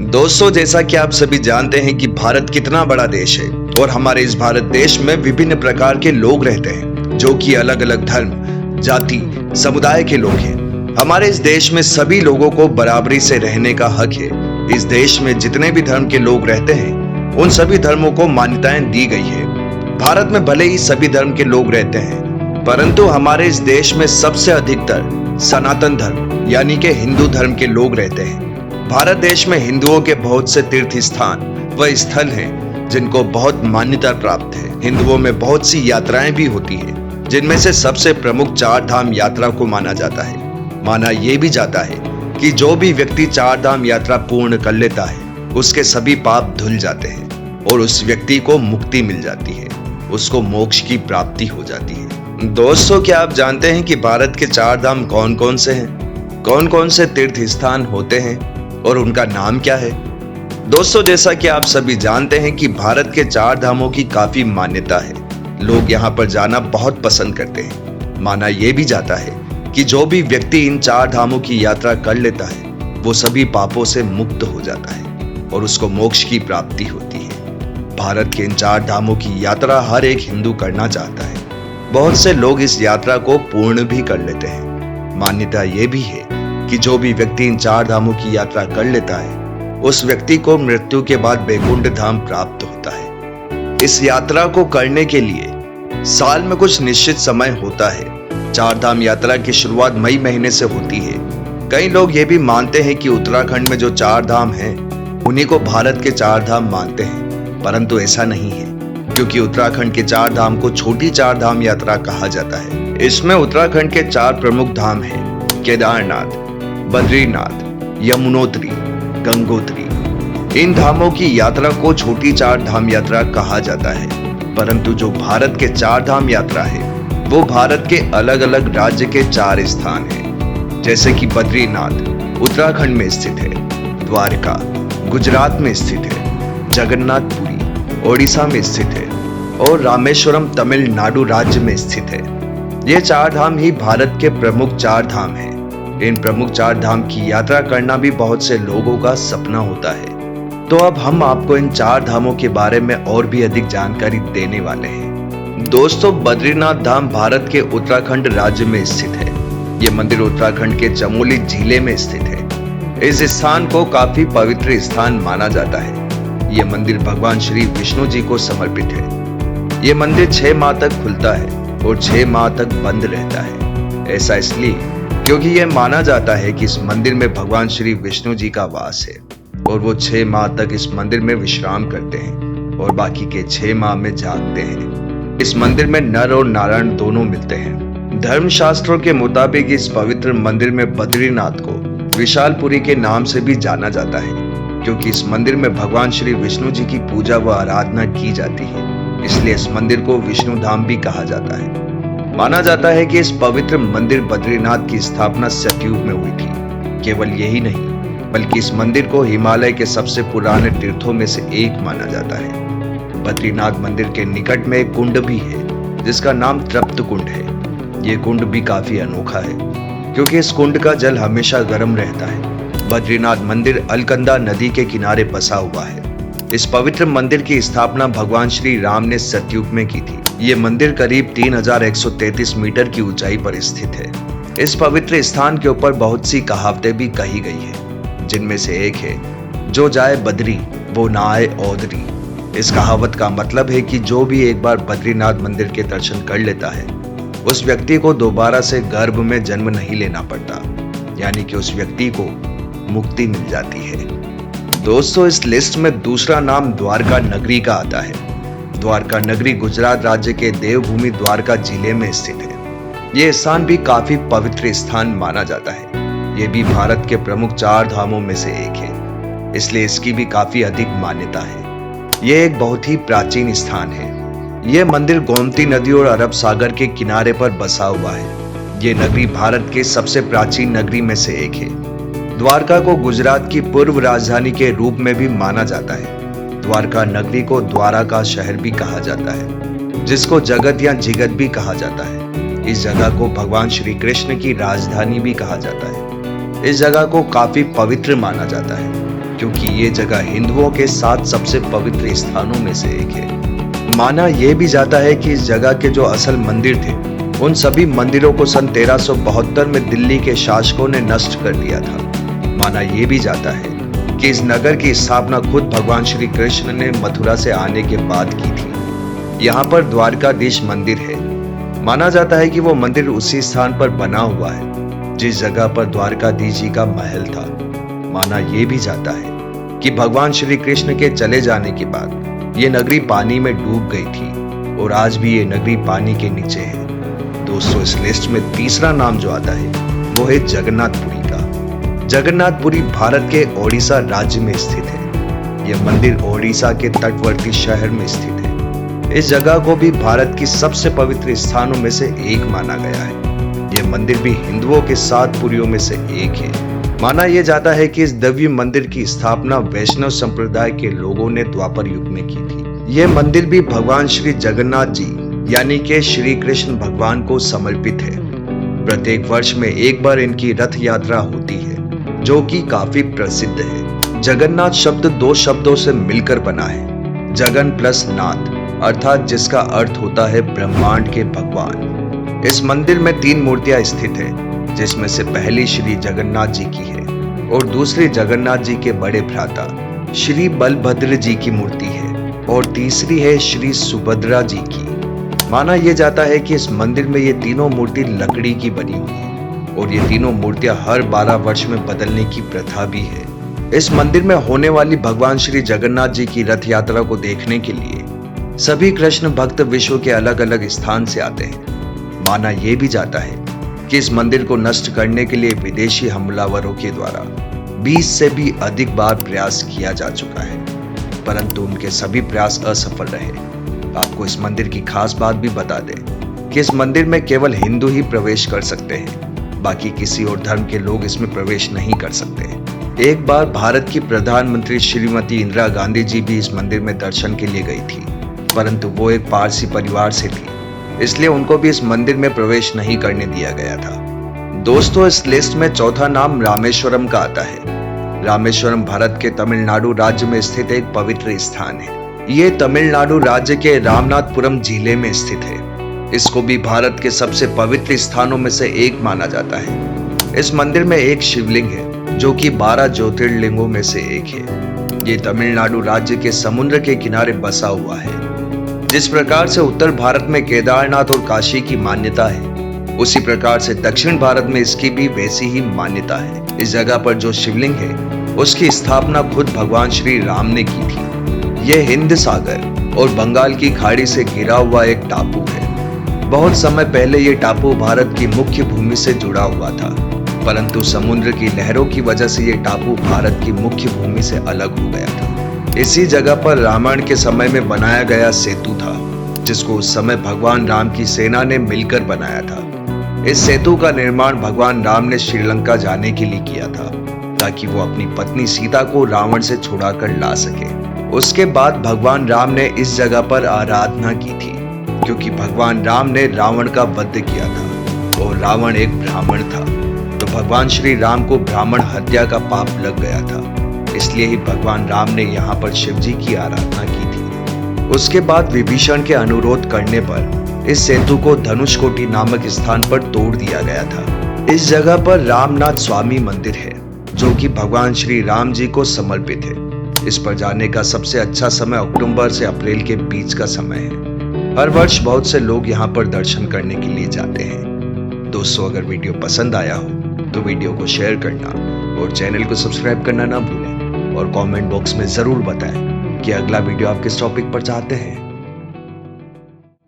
दोस्तों, जैसा कि आप सभी जानते हैं कि भारत कितना बड़ा देश है और हमारे इस भारत देश में विभिन्न प्रकार के लोग रहते हैं जो कि अलग अलग धर्म, जाति, समुदाय के लोग हैं। हमारे इस देश में सभी लोगों को बराबरी से रहने का हक है। इस देश में जितने भी धर्म के लोग रहते हैं उन सभी धर्मों को मान्यताएं दी गई है। भारत में भले ही सभी धर्म के लोग रहते हैं, परंतु हमारे इस देश में सबसे अधिकतर सनातन धर्म यानी कि हिंदू धर्म के लोग रहते हैं। भारत देश में हिंदुओं के बहुत से तीर्थ स्थान व स्थल हैं जिनको बहुत मान्यता प्राप्त है। हिंदुओं में बहुत सी यात्राएं भी होती है, जिनमें से सबसे प्रमुख चार धाम यात्रा को माना जाता है। माना यह भी जाता है कि जो भी व्यक्ति चार धाम यात्रा पूर्ण कर लेता है उसके सभी पाप धुल जाते हैं और उस व्यक्ति को मुक्ति मिल जाती है, उसको मोक्ष की प्राप्ति हो जाती है। दोस्तों, क्या आप जानते हैं कि भारत के चार धाम कौन कौन से हैं? कौन कौन से तीर्थ स्थान होते हैं और उनका नाम क्या है? दोस्तों, जैसा कि आप सभी जानते हैं कि भारत के चार धामों की काफी मान्यता है। लोग यहाँ पर जाना बहुत पसंद करते हैं। माना यह भी जाता है कि जो भी व्यक्ति इन चार धामों की यात्रा कर लेता है वो सभी पापों से मुक्त हो जाता है और उसको मोक्ष की प्राप्ति होती है। भारत के इन चार धामों की यात्रा हर एक हिंदू करना चाहता है। बहुत से लोग इस यात्रा को पूर्ण भी कर लेते हैं। मान्यता यह भी है कि जो भी व्यक्ति इन चार धामों की यात्रा कर लेता है उस व्यक्ति को मृत्यु के बाद बैकुंठ धाम प्राप्त होता है। इस यात्रा को करने के लिए साल में कुछ निश्चित समय होता है। चार धाम यात्रा की शुरुआत मई महीने से होती है। कई लोग ये भी मानते हैं कि उत्तराखंड में जो चार धाम हैं उन्हीं को भारत के चार धाम मानते हैं, परंतु ऐसा नहीं है, क्योंकि उत्तराखंड के चार धाम को छोटी चार धाम यात्रा कहा जाता है। इसमें उत्तराखंड के चार प्रमुख धाम हैं: केदारनाथ, बद्रीनाथ, यमुनोत्री, गंगोत्री। इन धामों की यात्रा को छोटी चार धाम यात्रा कहा जाता है, परंतु जो भारत के चार धाम यात्रा है वो भारत के अलग अलग राज्य के चार स्थान हैं, जैसे कि बद्रीनाथ उत्तराखंड में स्थित है, द्वारका गुजरात में स्थित है, जगन्नाथपुरी ओडिशा में स्थित है और रामेश्वरम तमिलनाडु राज्य में स्थित है। ये चार धाम ही भारत के प्रमुख चार धाम हैं। इन प्रमुख चार धाम की यात्रा करना भी बहुत से लोगों का सपना होता है। तो अब हम आपको इन चार धामों के बारे में और भी अधिक जानकारी देने वाले हैं। दोस्तों, बद्रीनाथ धाम भारत के उत्तराखंड राज्य में स्थित है। ये मंदिर उत्तराखंड के चमोली जिले में स्थित है। इस स्थान को काफी पवित्र स्थान माना जाता है। ये मंदिर भगवान श्री विष्णु जी को समर्पित है। ये मंदिर 6 माह तक खुलता है और 6 माह तक बंद रहता है। ऐसा इसलिए क्योंकि यह माना जाता है कि इस मंदिर में भगवान श्री विष्णु जी का वास है और वो 6 माह तक इस मंदिर में विश्राम करते हैं और बाकी के 6 माह में जागते हैं। इस मंदिर में नर और नारायण दोनों मिलते हैं। धर्मशास्त्रों के मुताबिक इस पवित्र मंदिर में बद्रीनाथ को विशालपुरी के नाम से भी जाना जाता है, क्योंकि इस मंदिर में भगवान श्री विष्णु जी की पूजा व आराधना की जाती है। इसलिए इस मंदिर को विष्णु धाम भी कहा जाता है। माना जाता है कि इस पवित्र मंदिर बद्रीनाथ की स्थापना सतयुग में हुई थी। केवल यही नहीं, बल्कि इस मंदिर को हिमालय के सबसे पुराने तीर्थों में से एक माना जाता है। बद्रीनाथ मंदिर के निकट में एक कुंड भी है जिसका नाम तृप्त कुंड है। ये कुंड भी काफी अनोखा है क्योंकि इस कुंड का जल हमेशा गर्म रहता है। बद्रीनाथ मंदिर अलकनंदा नदी के किनारे बसा हुआ है। इस पवित्र मंदिर की स्थापना भगवान श्री राम ने सतयुग में की थी। ये मंदिर करीब 3133 मीटर की ऊंचाई पर स्थित है। इस पवित्र स्थान के ऊपर बहुत सी कहावतें भी कही गई है, जिनमें से एक है, जो जाए बद्री वो ना आए औदरी। इस कहावत का मतलब है कि जो भी एक बार बद्रीनाथ मंदिर के दर्शन कर लेता है उस व्यक्ति को दोबारा से गर्भ में जन्म नहीं लेना पड़ता, यानी कि उस व्यक्ति को मुक्ति मिल जाती है। दोस्तों, इस लिस्ट में दूसरा नाम द्वारका नगरी का आता है। द्वारका नगरी गुजरात राज्य के देवभूमि द्वारका जिले में स्थित है। ये स्थान भी काफी पवित्र स्थान माना जाता है। ये भी भारत के प्रमुख चार धामों में से एक है, इसलिए इसकी भी काफी अधिक मान्यता है। ये एक बहुत ही प्राचीन स्थान है। यह मंदिर गोमती नदी और अरब सागर के किनारे पर बसा हुआ है। ये नगरी भारत के सबसे प्राचीन नगरी में से एक है। द्वारका को गुजरात की पूर्व राजधानी के रूप में भी माना जाता है। द्वारका नगरी को द्वारा का शहर भी कहा जाता है, जिसको जगत या जिगत भी कहा जाता है। इस जगह को भगवान श्री कृष्ण की राजधानी भी कहा जाता है। इस जगह को काफी पवित्र माना जाता है। क्योंकि ये जगह हिंदुओं के 7 सबसे पवित्र स्थानों में से एक है। माना यह भी जाता है कि इस जगह के जो असल मंदिर थे, उन सभी मंदिरों को सन 1372 में दिल्ली के शासकों ने नष्ट कर दिया था। माना यह भी जाता है कि इस नगर की स्थापना खुद भगवान श्री कृष्ण ने मथुरा से आने के बाद की थी। यहाँ पर द्वारकाधीश मंदिर है। माना जाता है कि वो मंदिर उसी स्थान पर बना हुआ है जिस जगह पर द्वारकाधीश जी का महल था। माना यह भी जाता है कि भगवान श्री कृष्ण के चले जाने के बाद ये नगरी पानी में डूब गई थी और आज भी ये नगरी पानी के नीचे है। दोस्तों, इस लिस्ट में तीसरा नाम जो आता है वो है जगन्नाथपुरी का। जगन्नाथपुरी भारत के ओडिशा राज्य में स्थित है। यह मंदिर ओडिशा के तटवर्ती शहर में स्थित है। इस जगह को भी भारत की सबसे पवित्र स्थानों में से एक माना गया है। यह मंदिर भी हिंदुओं के 7 पुरियों में से एक है। माना यह जाता है कि इस दिव्य मंदिर की स्थापना वैष्णव संप्रदाय के लोगों ने द्वापर युग में की थी। यह मंदिर भी भगवान श्री जगन्नाथ जी यानी कि श्री कृष्ण भगवान को समर्पित है। प्रत्येक वर्ष में एक बार इनकी रथ यात्रा होती है जो कि काफी प्रसिद्ध है। जगन्नाथ शब्द 2 शब्दों से मिलकर बना है, जगन प्लस नाथ, अर्थात जिसका अर्थ होता है ब्रह्मांड के भगवान। इस मंदिर में 3 मूर्तियां स्थित है, जिसमें से पहली श्री जगन्नाथ जी की है और दूसरी जगन्नाथ जी के बड़े भ्राता श्री बलभद्र जी की मूर्ति है और तीसरी है श्री सुभद्रा जी की। माना यह जाता है कि इस मंदिर में ये तीनों मूर्ति लकड़ी की बनी हुई है और ये तीनों मूर्तियां हर 12 वर्ष में बदलने की प्रथा भी है। इस मंदिर में होने वाली भगवान श्री जगन्नाथ जी की रथ यात्रा को देखने के लिए सभी कृष्ण भक्त विश्व के अलग अलग स्थान से आते हैं। माना यह भी जाता है कि इस मंदिर को नष्ट करने के लिए विदेशी हमलावरों के द्वारा 20 से भी अधिक बार प्रयास किया जा चुका है, परंतु उनके सभी प्रयास असफल रहे। आपको इस मंदिर की खास बात भी बता दें कि इस मंदिर में केवल हिंदू ही प्रवेश कर सकते हैं, बाकी किसी और धर्म के लोग इसमें प्रवेश नहीं कर सकते। एक बार भारत की प्रधानमंत्री श्रीमती इंदिरा गांधी जी भी इस मंदिर में दर्शन के लिए गई थी, परंतु वो एक पारसी परिवार से थी, इसलिए उनको भी इस मंदिर में प्रवेश नहीं करने दिया गया था। दोस्तों, इस लिस्ट में चौथा नाम रामेश्वरम का आता है। रामेश्वरम भारत के तमिलनाडु राज्य में स्थित एक पवित्र स्थान है। ये तमिलनाडु राज्य के रामनाथपुरम जिले में स्थित है। इसको भी भारत के सबसे पवित्र स्थानों में से एक माना जाता है। इस मंदिर में एक शिवलिंग है जो कि 12 ज्योतिर्लिंगों में से एक है। ये तमिलनाडु राज्य के समुद्र के किनारे बसा हुआ है। जिस प्रकार से उत्तर भारत में केदारनाथ और काशी की मान्यता है, उसी प्रकार से दक्षिण भारत में इसकी भी वैसी ही मान्यता है। इस जगह पर जो शिवलिंग है उसकी स्थापना खुद भगवान श्री राम ने की थी। यह हिंद सागर और बंगाल की खाड़ी से घिरा हुआ एक टापू है। बहुत समय पहले ये टापू भारत की मुख्य भूमि से जुड़ा हुआ था, परंतु समुद्र की लहरों की वजह से ये टापू भारत की मुख्य भूमि से अलग हो गया था। इसी जगह पर रामायण के समय में बनाया गया सेतु था, जिसको उस समय भगवान राम की सेना ने मिलकर बनाया था। इस सेतु का निर्माण भगवान राम ने श्रीलंका जाने के लिए किया था, ताकि वो अपनी पत्नी सीता को रावण से छुड़ाकर ला सके। उसके बाद भगवान राम ने इस जगह पर आराधना की थी, क्योंकि भगवान राम ने रावण का वध किया था और रावण एक ब्राह्मण था, तो भगवान श्री राम को ब्राह्मण हत्या का पाप लग गया था। इसलिए ही भगवान राम ने यहाँ पर शिव जी की आराधना की थी। उसके बाद विभीषण के अनुरोध करने पर इस सेतु को धनुषकोटी नामक स्थान पर तोड़ दिया गया था। इस जगह पर रामनाथ स्वामी मंदिर है, जो कि भगवान श्री राम जी को समर्पित है। इस पर जाने का सबसे अच्छा समय अक्टूबर से अप्रैल के बीच का समय है। हर वर्ष बहुत से लोग यहाँ पर दर्शन करने के लिए जाते हैं। दोस्तों, अगर वीडियो पसंद आया हो तो वीडियो को शेयर करना और चैनल को सब्सक्राइब करना ना भूलें और कमेंट बॉक्स में जरूर बताएं कि अगला वीडियो आप किस टॉपिक पर चाहते हैं।